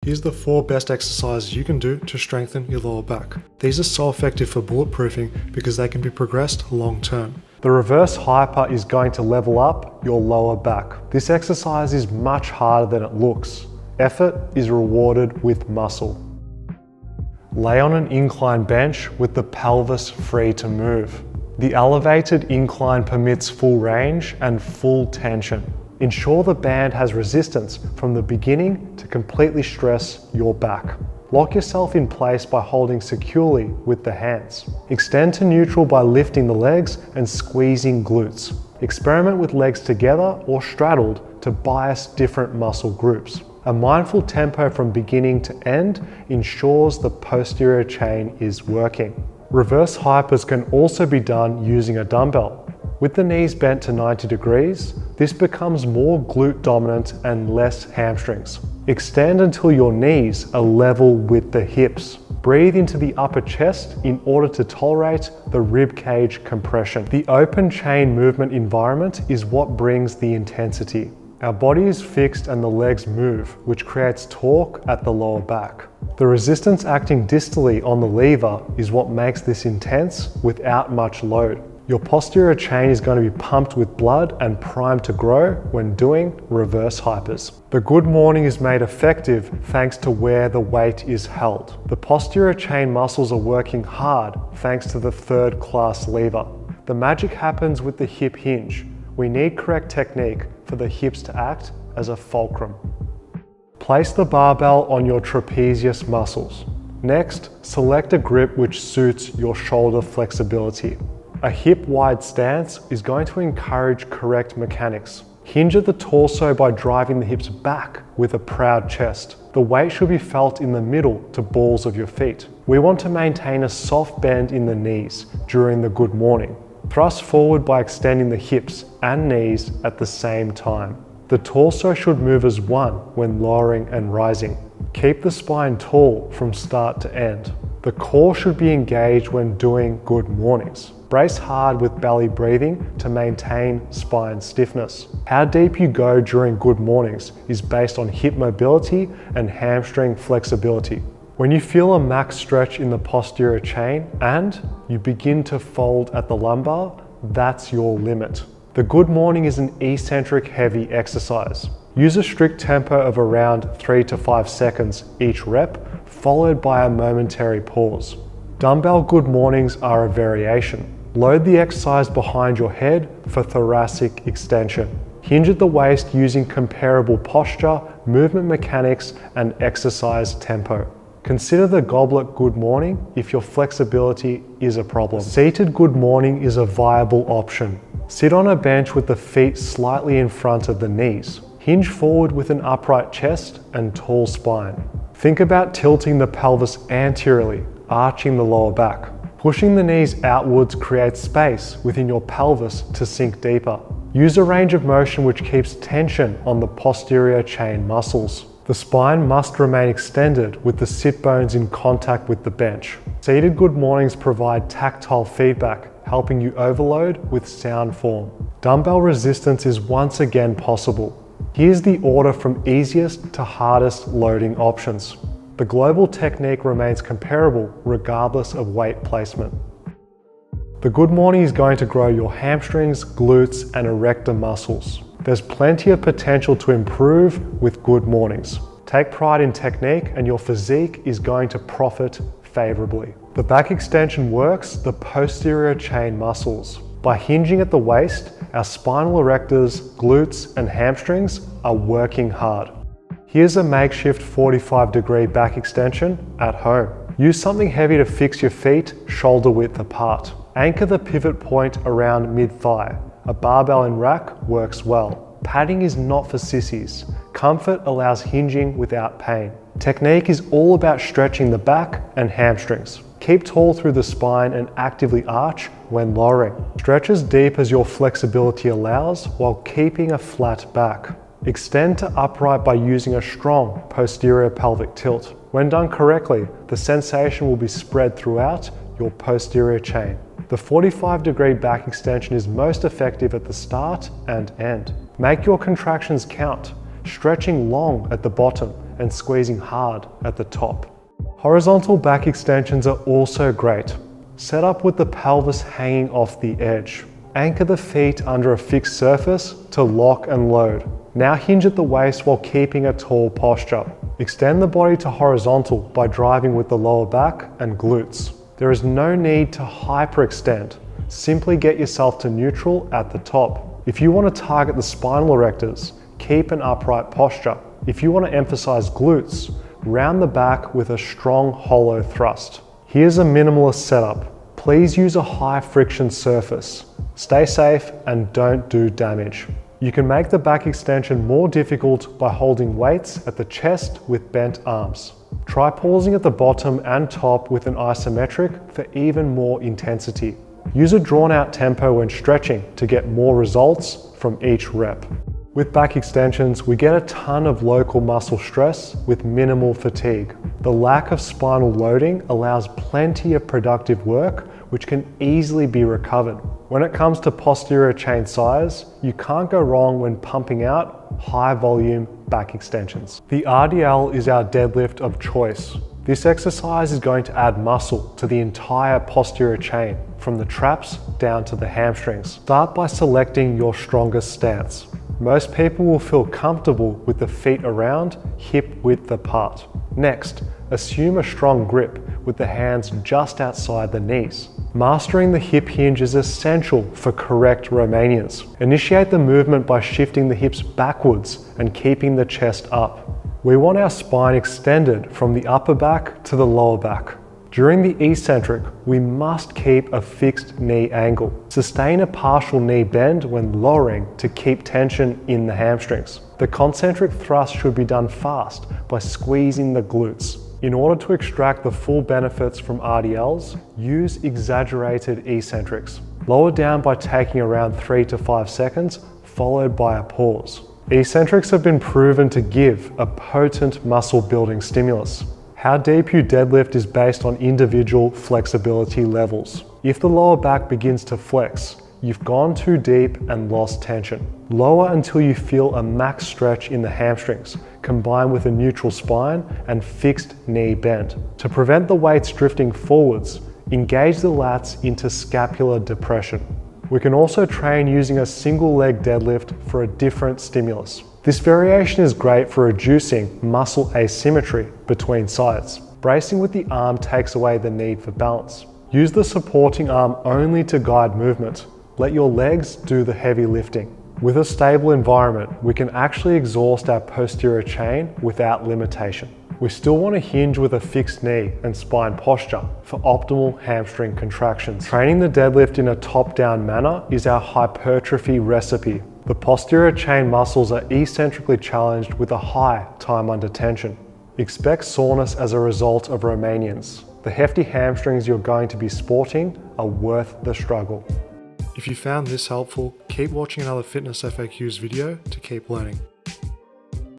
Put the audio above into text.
Here's the 4 best exercises you can do to strengthen your lower back. These are so effective for bulletproofing because they can be progressed long term. The reverse hyper is going to level up your lower back. This exercise is much harder than it looks. Effort is rewarded with muscle. Lay on an incline bench with the pelvis free to move. The elevated incline permits full range and full tension. Ensure the band has resistance from the beginning to completely stress your back. Lock yourself in place by holding securely with the hands. Extend to neutral by lifting the legs and squeezing glutes. Experiment with legs together or straddled to bias different muscle groups. A mindful tempo from beginning to end ensures the posterior chain is working. Reverse hypers can also be done using a dumbbell. With the knees bent to 90 degrees, this becomes more glute dominant and less hamstrings. Extend until your knees are level with the hips. Breathe into the upper chest in order to tolerate the rib cage compression. The open chain movement environment is what brings the intensity. Our body is fixed and the legs move, which creates torque at the lower back. The resistance acting distally on the lever is what makes this intense without much load. Your posterior chain is going to be pumped with blood and primed to grow when doing reverse hypers. The good morning is made effective thanks to where the weight is held. The posterior chain muscles are working hard thanks to the 3rd class lever. The magic happens with the hip hinge. We need correct technique for the hips to act as a fulcrum. Place the barbell on your trapezius muscles. Next, select a grip which suits your shoulder flexibility. A hip-wide stance is going to encourage correct mechanics. Hinge at the torso by driving the hips back with a proud chest. The weight should be felt in the middle to balls of your feet. We want to maintain a soft bend in the knees during the good morning. Thrust forward by extending the hips and knees at the same time. The torso should move as one when lowering and rising. Keep the spine tall from start to end. The core should be engaged when doing good mornings. Brace hard with belly breathing to maintain spine stiffness. How deep you go during good mornings is based on hip mobility and hamstring flexibility. When you feel a max stretch in the posterior chain and you begin to fold at the lumbar, that's your limit. The good morning is an eccentric heavy exercise. Use a strict tempo of around 3 to 5 seconds each rep, followed by a momentary pause. Dumbbell good mornings are a variation. Load the exercise behind your head for thoracic extension. Hinge at the waist using comparable posture, movement mechanics, and exercise tempo. Consider the goblet good morning if your flexibility is a problem. Seated good morning is a viable option. Sit on a bench with the feet slightly in front of the knees. Hinge forward with an upright chest and tall spine. Think about tilting the pelvis anteriorly, arching the lower back. Pushing the knees outwards creates space within your pelvis to sink deeper. Use a range of motion which keeps tension on the posterior chain muscles. The spine must remain extended with the sit bones in contact with the bench. Seated good mornings provide tactile feedback, helping you overload with sound form. Dumbbell resistance is once again possible. Here's the order from easiest to hardest loading options. The global technique remains comparable regardless of weight placement. The good morning is going to grow your hamstrings, glutes, and erector muscles. There's plenty of potential to improve with good mornings. Take pride in technique and your physique is going to profit favorably. The back extension works the posterior chain muscles. By hinging at the waist, our spinal erectors, glutes, and hamstrings are working hard. Here's a makeshift 45-degree back extension at home. Use something heavy to fix your feet shoulder width apart. Anchor the pivot point around mid-thigh. A barbell in rack works well. Padding is not for sissies. Comfort allows hinging without pain. Technique is all about stretching the back and hamstrings. Keep tall through the spine and actively arch when lowering. Stretch as deep as your flexibility allows while keeping a flat back. Extend to upright by using a strong posterior pelvic tilt. When done correctly, the sensation will be spread throughout your posterior chain. The 45-degree back extension is most effective at the start and end. Make your contractions count. stretching long at the bottom and squeezing hard at the top. Horizontal back extensions are also great. Set up with the pelvis hanging off the edge. Anchor the feet under a fixed surface to lock and load. Now hinge at the waist while keeping a tall posture. Extend the body to horizontal by driving with the lower back and glutes. There is no need to hyperextend. Simply get yourself to neutral at the top. If you want to target the spinal erectors, keep an upright posture. If you want to emphasize glutes, round the back with a strong hollow thrust. Here's a minimalist setup. Please use a high friction surface. Stay safe and don't do damage. You can make the back extension more difficult by holding weights at the chest with bent arms. Try pausing at the bottom and top with an isometric for even more intensity. Use a drawn out tempo when stretching to get more results from each rep. With back extensions, we get a ton of local muscle stress with minimal fatigue. The lack of spinal loading allows plenty of productive work, which can easily be recovered. When it comes to posterior chain size, you can't go wrong when pumping out high volume back extensions. The RDL is our deadlift of choice. This exercise is going to add muscle to the entire posterior chain, from the traps down to the hamstrings. Start by selecting your strongest stance. Most people will feel comfortable with the feet around, hip width apart. Next, assume a strong grip with the hands just outside the knees. Mastering the hip hinge is essential for correct Romanians. Initiate the movement by shifting the hips backwards and keeping the chest up. We want our spine extended from the upper back to the lower back. During the eccentric, we must keep a fixed knee angle. Sustain a partial knee bend when lowering to keep tension in the hamstrings. The concentric thrust should be done fast by squeezing the glutes. In order to extract the full benefits from RDLs, use exaggerated eccentrics. Lower down by taking around 3 to 5 seconds, followed by a pause. Eccentrics have been proven to give a potent muscle building stimulus. How deep you deadlift is based on individual flexibility levels. If the lower back begins to flex, you've gone too deep and lost tension. Lower until you feel a max stretch in the hamstrings, combined with a neutral spine and fixed knee bend. To prevent the weights drifting forwards, engage the lats into scapular depression. We can also train using a single leg deadlift for a different stimulus. This variation is great for reducing muscle asymmetry between sides. Bracing with the arm takes away the need for balance. Use the supporting arm only to guide movement. Let your legs do the heavy lifting. With a stable environment, we can actually exhaust our posterior chain without limitation. We still want to hinge with a fixed knee and spine posture for optimal hamstring contractions. Training the deadlift in a top-down manner is our hypertrophy recipe. The posterior chain muscles are eccentrically challenged with a high time under tension. Expect soreness as a result of Romanians. The hefty hamstrings you're going to be sporting are worth the struggle. If you found this helpful, keep watching another Fitness FAQs video to keep learning.